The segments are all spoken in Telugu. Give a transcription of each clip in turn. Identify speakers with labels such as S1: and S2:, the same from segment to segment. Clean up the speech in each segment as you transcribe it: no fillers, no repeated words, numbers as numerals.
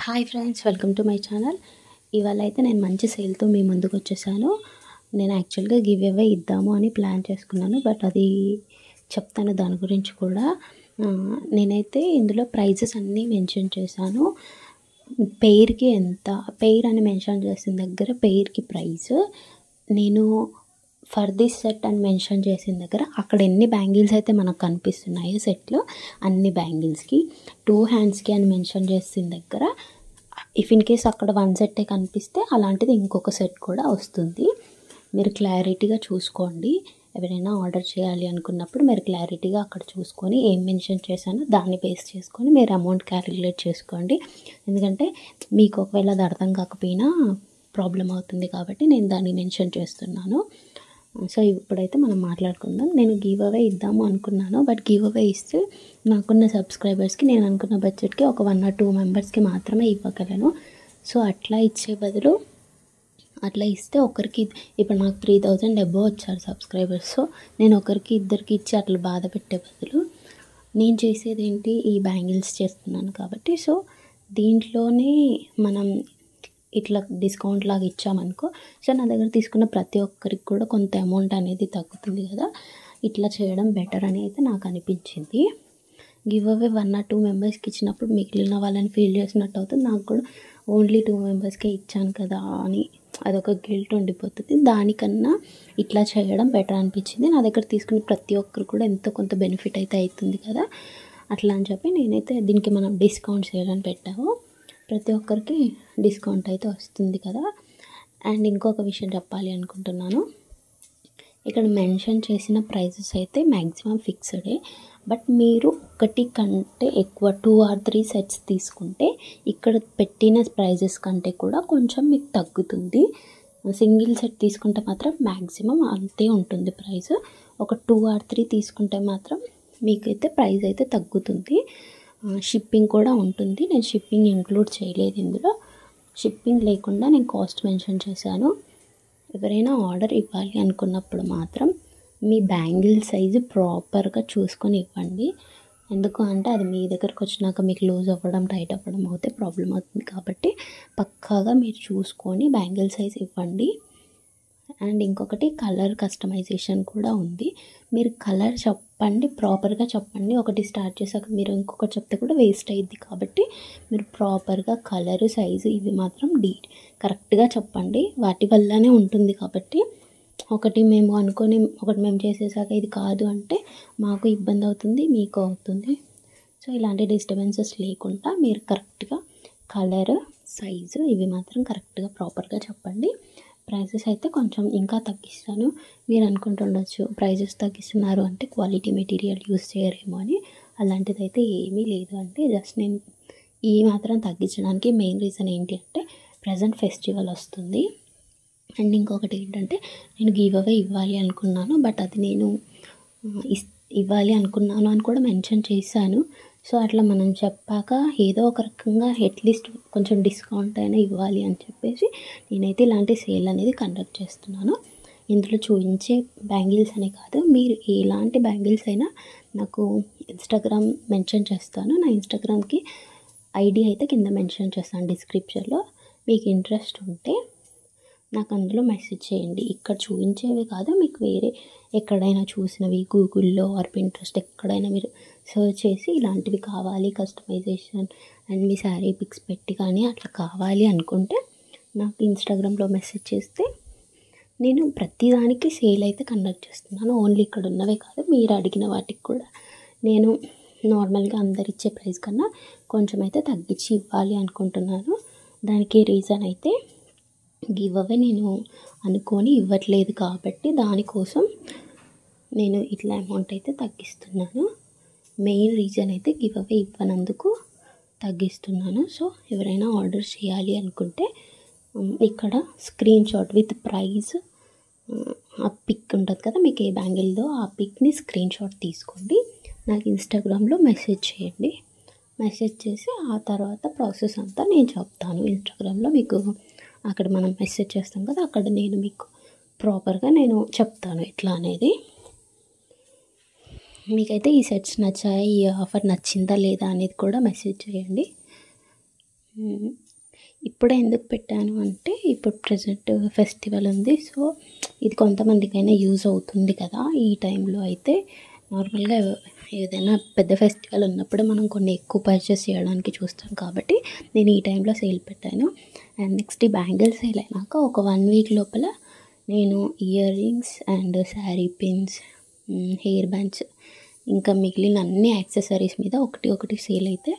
S1: Hi friends, welcome to my channel. ఇవాళ అయితే నేను మంచి సేల్తో మీ ముందుకు వచ్చేసాను. నేను యాక్చువల్గా గివ్ అవే ఇద్దాము అని ప్లాన్ చేసుకున్నాను, బట్ అది చెప్తాను దాని గురించి కూడా. నేనైతే ఇందులో ప్రైజెస్ అన్నీ మెన్షన్ చేశాను. పెయిర్కి ఎంత, పెయిర్ అని మెన్షన్ చేసిన దగ్గర పెయిర్కి ప్రైస్, నేను ఫర్ దిస్ సెట్ అని మెన్షన్ చేసిన దగ్గర అక్కడ ఎన్ని బ్యాంగిల్స్ అయితే మనకు కనిపిస్తున్నాయో సెట్లో అన్ని బ్యాంగిల్స్కి 2 హ్యాండ్స్కి అని మెన్షన్ చేసిన దగ్గర ఇఫ్ ఇన్ కేస్ అక్కడ 1 సెట్టే కనిపిస్తే అలాంటిది ఇంకొక సెట్ కూడా వస్తుంది. మీరు క్లారిటీగా చూసుకోండి. ఎవరైనా ఆర్డర్ చేయాలి అనుకున్నప్పుడు మీరు క్లారిటీగా అక్కడ చూసుకొని ఏం మెన్షన్ చేశానో దాన్ని బేస్ చేసుకొని మీరు అమౌంట్ క్యాలిక్యులేట్ చేసుకోండి. ఎందుకంటే మీకు ఒకవేళ అది అర్థం కాకపోయినా ప్రాబ్లం అవుతుంది కాబట్టి నేను దాన్ని మెన్షన్ చేస్తున్నాను. సో ఇప్పుడైతే మనం మాట్లాడుకుందాం. నేను గివ్ అవే ఇద్దాము అనుకున్నాను, బట్ గివ్ అవే ఇస్తే నాకున్న సబ్స్క్రైబర్స్కి నేను అనుకున్న బడ్జెట్కి ఒక 1 or 2 మెంబర్స్కి మాత్రమే ఇవ్వగలను. సో అట్లా ఇచ్చే బదులు అట్లా ఇస్తే ఒకరికి, ఇప్పుడు నాకు 3000 అబోవ్ వచ్చారు సబ్స్క్రైబర్స్. సో నేను ఒకరికి ఇద్దరికి ఇచ్చి అట్లా బాధ పెట్టే బదులు నేను చేసేది ఏంటి, ఈ బ్యాంగిల్స్ చేస్తున్నాను కాబట్టి, సో దీంట్లోనే మనం ఇట్లా డిస్కౌంట్ లాగా ఇచ్చామనుకో, సో నా దగ్గర తీసుకున్న ప్రతి ఒక్కరికి కూడా కొంత అమౌంట్ అనేది తగ్గుతుంది కదా. ఇట్లా చేయడం బెటర్ అని అయితే నాకు అనిపించింది. గివ్ అవే 1 or 2 మెంబర్స్కి ఇచ్చినప్పుడు మిగిలిన వాళ్ళని ఫీల్ చేసినట్టు అవుతుంది. నాకు కూడా ఓన్లీ 2 మెంబర్స్కే ఇచ్చాను కదా అని అదొక గిల్ట్ ఉండిపోతుంది. దానికన్నా ఇట్లా చేయడం బెటర్ అనిపించింది. నా దగ్గర తీసుకున్న ప్రతి ఒక్కరు కూడా ఎంతో కొంత బెనిఫిట్ అయితే అవుతుంది కదా, అట్లా అని చెప్పి నేనైతే దీనికి మనం డిస్కౌంట్ చేయాలని పెట్టాము. ప్రతి ఒక్కరికి డిస్కౌంట్ అయితే వస్తుంది కదా. అండ్ ఇంకొక విషయం చెప్పాలి అనుకుంటున్నాను. ఇక్కడ మెన్షన్ చేసిన ప్రైజెస్ అయితే మ్యాక్సిమం ఫిక్స్డే, బట్ మీరు ఒకటి కంటే ఎక్కువ 2 or 3 సెట్స్ తీసుకుంటే ఇక్కడ పెట్టిన ప్రైజెస్ కంటే కూడా కొంచెం మీకు తగ్గుతుంది. సింగిల్ సెట్ తీసుకుంటే మాత్రం మ్యాక్సిమం అంతే ఉంటుంది ప్రైస్. ఒక 2 or 3 తీసుకుంటే మాత్రం మీకైతే ప్రైస్ అయితే తగ్గుతుంది. షిప్పింగ్ కూడా ఉంటుంది. నేను షిప్పింగ్ ఇంక్లూడ్ చేయలేదు ఇందులో. షిప్పింగ్ లేకుండా నేను కాస్ట్ మెన్షన్ చేశాను. ఎవరైనా ఆర్డర్ ఇవ్వాలి అనుకున్నప్పుడు మాత్రం మీ బ్యాంగిల్ సైజు ప్రాపర్గా చూసుకొని ఇవ్వండి. ఎందుకు అంటే అది మీ దగ్గరకు వచ్చినాక మీకు లూజ్ అవ్వడం, టైట్ అవ్వడం అవుతే ప్రాబ్లం అవుతుంది కాబట్టి పక్కాగా మీరు చూసుకొని బ్యాంగిల్ సైజ్ ఇవ్వండి. అండ్ ఇంకొకటి కలర్ కస్టమైజేషన్ కూడా ఉంది. మీరు కలర్ చెప్పండి, ప్రాపర్గా చెప్పండి. ఒకటి స్టార్ట్ చేశాక మీరు ఇంకొకటి చెప్తే కూడా వేస్ట్ అయ్యిద్ది కాబట్టి మీరు ప్రాపర్గా కలరు, సైజు ఇవి మాత్రం కరెక్ట్గా చెప్పండి. వాటి వల్లనే ఉంటుంది కాబట్టి ఒకటి మేము అనుకొని ఒకటి మేము చేసేసాక ఇది కాదు అంటే మాకు ఇబ్బంది అవుతుంది, మీకు అవుతుంది. సో ఇలాంటి డిస్టర్బెన్సెస్ లేకుండా మీరు కరెక్ట్గా కలర్, సైజు ఇవి మాత్రం కరెక్ట్గా ప్రాపర్గా చెప్పండి. ప్రైజెస్ అయితే కొంచెం ఇంకా తగ్గిస్తాను. మీరు అనుకుంటుండొచ్చు ప్రైజెస్ తగ్గిస్తున్నారు అంటే క్వాలిటీ మెటీరియల్ యూస్ చేయరేమో అని. అలాంటిది అయితే ఏమీ లేదు. అంటే జస్ట్ నేను ఈ మాత్రం తగ్గించడానికి మెయిన్ రీజన్ ఏంటి అంటే ప్రజెంట్ ఫెస్టివల్ వస్తుంది. అండ్ ఇంకొకటి ఏంటంటే నేను గివ్ అవే ఇవ్వాలి అనుకున్నాను, బట్ అది నేను ఇవ్వాలి అనుకున్నాను అని కూడా మెన్షన్ చేశాను. సో అట్లా మనం చెప్పాక ఏదో ఒక రకంగా అట్లీస్ట్ కొంచెం డిస్కౌంట్ అయినా ఇవ్వాలి అని చెప్పేసి నేనైతే ఇలాంటి సేల్ అనేది కండక్ట్ చేస్తున్నాను. ఇందులో చూపించే బ్యాంగిల్స్ అనే కాదు, మీరు ఎలాంటి బ్యాంగిల్స్ అయినా నాకు ఇన్స్టాగ్రామ్ మెన్షన్ చేస్తాను. నా ఇన్స్టాగ్రామ్కి ఐడి అయితే కింద మెన్షన్ చేస్తాను డిస్క్రిప్షన్లో. మీకు ఇంట్రెస్ట్ ఉంటే నాకు అందులో మెసేజ్ చేయండి. ఇక్కడ చూపించేవి కాదు, మీకు వేరే ఎక్కడైనా చూసినవి గూగుల్లో ఆర్ పింట్రెస్ట్ ఎక్కడైనా మీరు సర్చ్ చేసి ఇలాంటివి కావాలి కస్టమైజేషన్ అండ్ మీ శారీ పిక్స్ పెట్టి కానీ అట్లా కావాలి అనుకుంటే నాకు ఇన్స్టాగ్రామ్లో మెసేజ్ చేస్తే నేను ప్రతిదానికి సేల్ అయితే కండక్ట్ చేస్తున్నాను. ఓన్లీ ఇక్కడ ఉన్నవే కాదు, మీరు అడిగిన వాటికి కూడా నేను నార్మల్గా అందరు ఇచ్చే ప్రైస్ కన్నా కొంచెం అయితే తగ్గించి ఇవ్వాలి అనుకుంటున్నాను. దానికి రీజన్ అయితే గివ్ అవే నేను అనుకొని ఇవ్వట్లేదు కాబట్టి దానికోసం నేను ఇట్లా అమౌంట్ అయితే తగ్గిస్తున్నాను. మెయిన్ రీజన్ అయితే గివ్ అవే ఇవ్వనందుకు తగ్గిస్తున్నాను. సో ఎవరైనా ఆర్డర్ చేయాలి అనుకుంటే ఇక్కడ స్క్రీన్ షాట్ విత్ ప్రైస్, ఆ పిక్ ఉంటుంది కదా మీకు ఏ బ్యాంగిల్దో, ఆ పిక్ని స్క్రీన్ షాట్ తీసుకోండి, నాకు ఇన్స్టాగ్రామ్లో మెసేజ్ చేయండి. మెసేజ్ చేసి ఆ తర్వాత ప్రాసెస్ అంతా నేను చెప్తాను. ఇన్స్టాగ్రామ్లో మీకు అక్కడ మనం మెసేజ్ చేస్తాం కదా, అక్కడ నేను మీకు ప్రాపర్గా నేను చెప్తాను ఎట్లా అనేది. మీకైతే ఈ సెట్స్ నచ్చాయి, ఈ ఆఫర్ నచ్చిందా లేదా అనేది కూడా మెసేజ్ చేయండి. ఇప్పుడే ఎందుకు పెట్టాను అంటే ఇప్పుడు ప్రెజెంట్ ఫెస్టివల్ ఉంది. సో ఇది కొంతమందికైనా యూజ్ అవుతుంది కదా. ఈ టైంలో అయితే నార్మల్గా ఏదైనా పెద్ద ఫెస్టివల్ ఉన్నప్పుడు మనం కొన్ని ఎక్కువ పర్చేస్ చేయడానికి చూస్తాం కాబట్టి నేను ఈ టైంలో సేల్ పెట్టాను. అండ్ నెక్స్ట్ ఈ బ్యాంగిల్ సేల్ అయినాక ఒక 1 వీక్ లోపల నేను ear rings and sari pins, hair bands ఇంకా మిగిలిన అన్ని యాక్సెసరీస్ మీద ఒకటి సేల్ అయితే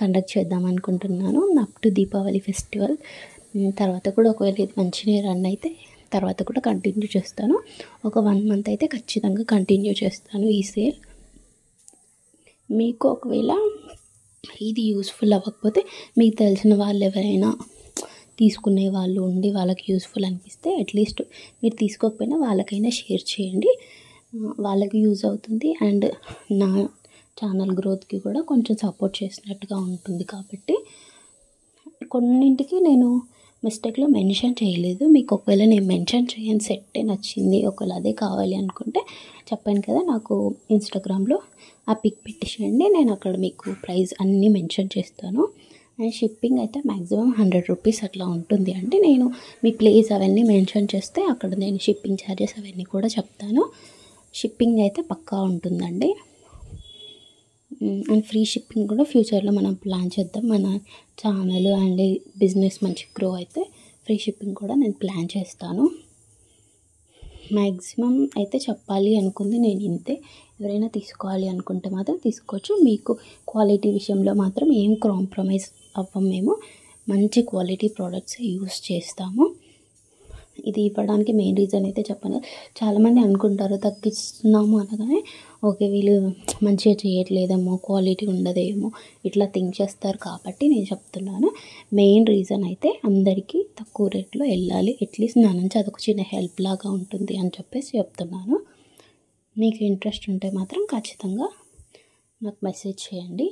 S1: కండక్ట్ చేద్దాం అనుకుంటున్నాను అప్ టు దీపావళి ఫెస్టివల్. తర్వాత కూడా ఒకవేళ ఇది మంచిగా రన్ అయితే తర్వాత కూడా కంటిన్యూ చేస్తాను. ఒక 1 మంత్ అయితే ఖచ్చితంగా కంటిన్యూ చేస్తాను ఈ సేల్. మీకు ఒకవేళ ఇది యూస్ఫుల్ అవ్వకపోతే మీకు తెలిసిన వాళ్ళు ఎవరైనా తీసుకునే వాళ్ళు ఉండి వాళ్ళకి యూస్ఫుల్ అనిపిస్తే అట్లీస్ట్ మీరు తీసుకోకపోయినా వాళ్ళకైనా షేర్ చేయండి, వాళ్ళకి యూజ్ అవుతుంది. అండ్ నా ఛానల్ గ్రోత్కి కూడా కొంచెం సపోర్ట్ చేసినట్టుగా ఉంటుంది. కాబట్టి కొన్నింటికి నేను మిస్టేక్లో మెన్షన్ చేయలేదు. మీకు ఒకవేళ నేను మెన్షన్ చేయని సెట్టే నచ్చింది, ఒకవేళ అదే కావాలి అనుకుంటే చెప్పాను కదా, నాకు ఇన్స్టాగ్రామ్లో ఆ పిక్ పెట్టేసేయండి, నేను అక్కడ మీకు ప్రైస్ అన్నీ మెన్షన్ చేస్తాను. అండ్ షిప్పింగ్ అయితే మ్యాక్సిమం 100 రూపీస్ అట్లా ఉంటుంది. అంటే నేను మీ ప్లేస్ అవన్నీ మెన్షన్ చేస్తే అక్కడ నేను షిప్పింగ్ ఛార్జెస్ అవన్నీ కూడా చెప్తాను. షిప్పింగ్ అయితే పక్కా ఉంటుందండి. అండ్ ఫ్రీ షిప్పింగ్ కూడా ఫ్యూచర్లో మనం ప్లాన్ చేద్దాం. మన ఛానల్ అండ్ బిజినెస్ మంచి గ్రో అయితే ఫ్రీ షిప్పింగ్ కూడా నేను ప్లాన్ చేస్తాను. మ్యాక్సిమం అయితే చెప్పాలి అనుకుంది నేను ఇంతే. ఎవరైనా తీసుకోవాలి అనుకుంటే మాత్రం తీసుకోవచ్చు. మీకు క్వాలిటీ విషయంలో మాత్రం ఏం కాంప్రమైజ్ అవ్వం. మేము మంచి క్వాలిటీ ప్రోడక్ట్స్ యూస్ చేస్తాము. ఇది ఇవ్వడానికి మెయిన్ రీజన్ అయితే చెప్పాను. చాలామంది అనుకుంటారు తగ్గిస్తున్నాము అనగానే ఓకే వీళ్ళు మంచిగా చేయట్లేదేమో, క్వాలిటీ ఉండదేమో, ఇట్లా థింక్ చేస్తారు. కాబట్టి నేను చెప్తున్నాను, మెయిన్ రీజన్ అయితే అందరికీ తక్కువ రేట్లో వెళ్ళాలి, అట్లీస్ట్ నా నుంచి అదొక చిన్న హెల్ప్ లాగా ఉంటుంది అని చెప్పేసి చెప్తున్నాను. మీకు ఇంట్రెస్ట్ ఉంటే మాత్రం ఖచ్చితంగా నాకు మెసేజ్ చేయండి.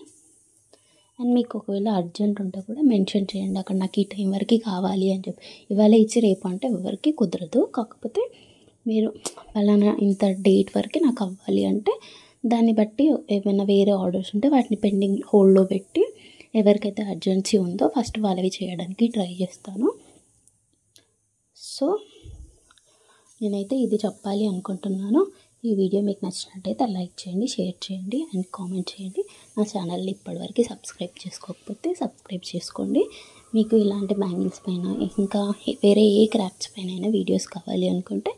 S1: అండ్ మీకు ఒకవేళ అర్జెంట్ ఉంటే కూడా మెన్షన్ చేయండి అక్కడ, నాకు ఈ టైం వరకు కావాలి అని చెప్పి. ఇవాళ ఇచ్చి రేపు అంటే ఎవరికి కుదరదు. కాకపోతే మీరు ఫలానా ఇంత డేట్ వరకు నాకు అవ్వాలి అంటే దాన్ని బట్టి ఏమైనా వేరే ఆర్డర్స్ ఉంటే వాటిని పెండింగ్ హోల్డ్లో పెట్టి ఎవరికైతే అర్జెన్సీ ఉందో ఫస్ట్ వాళ్ళవి చేయడానికి ట్రై చేస్తాను. సో నేనైతే ఇది చెప్పాలి అనుకుంటున్నాను. ఈ వీడియో మీకు నచ్చినట్టయితే లైక్ చేయండి, షేర్ చేయండి అండ్ కామెంట్ చేయండి. నా ఛానల్ని ఇప్పటివరకు సబ్స్క్రైబ్ చేసుకోకపోతే సబ్స్క్రైబ్ చేసుకోండి. మీకు ఇలాంటి బ్యాంగిల్స్ పైన ఇంకా వేరే ఏ క్రాఫ్ట్స్ పైన అయినా వీడియోస్ కావాలి అనుకుంటే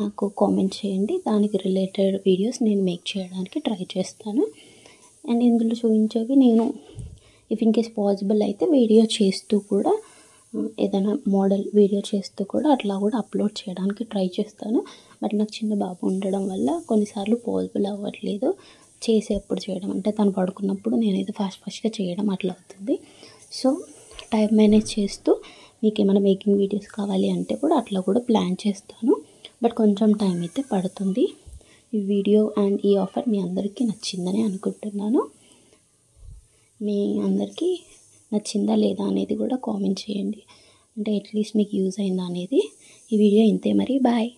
S1: నాకు కామెంట్ చేయండి. దానికి రిలేటెడ్ వీడియోస్ నేను మేక్ చేయడానికి ట్రై చేస్తాను. అండ్ ఇందులో చూపించేవి నేను ఇఫ్ ఇన్ కేస్ పాసిబుల్ అయితే వీడియో చేస్తూ కూడా ఏదైనా మోడల్ వీడియో చేస్తూ కూడా అట్లా కూడా అప్లోడ్ చేయడానికి ట్రై చేస్తాను. బట్ నాకు చిన్న బాబు ఉండడం వల్ల కొన్నిసార్లు పాసిబుల్ అవ్వట్లేదు. చేసేప్పుడు చేయడం అంటే తను పడుకున్నప్పుడు నేనైతే ఫాస్ట్గా చేయడం అట్లా అవుతుంది. సో టైం మేనేజ్ చేస్తూ మీకు ఏమైనా మేకింగ్ వీడియోస్ కావాలి అంటే కూడా అట్లా కూడా ప్లాన్ చేస్తాను. బట్ కొంచెం టైం అయితే పడుతుంది. ఈ వీడియో అండ్ ఈ ఆఫర్ మీ అందరికీ నచ్చిందని అనుకుంటున్నాను. మీ అందరికీ నచ్చిందా లేదా అనేది కూడా కామెంట్ చేయండి. అంటే అట్లీస్ట్ మీకు యూజ్ అయిందా అనేది. ఈ వీడియో ఇంతే మరి, బాయ్.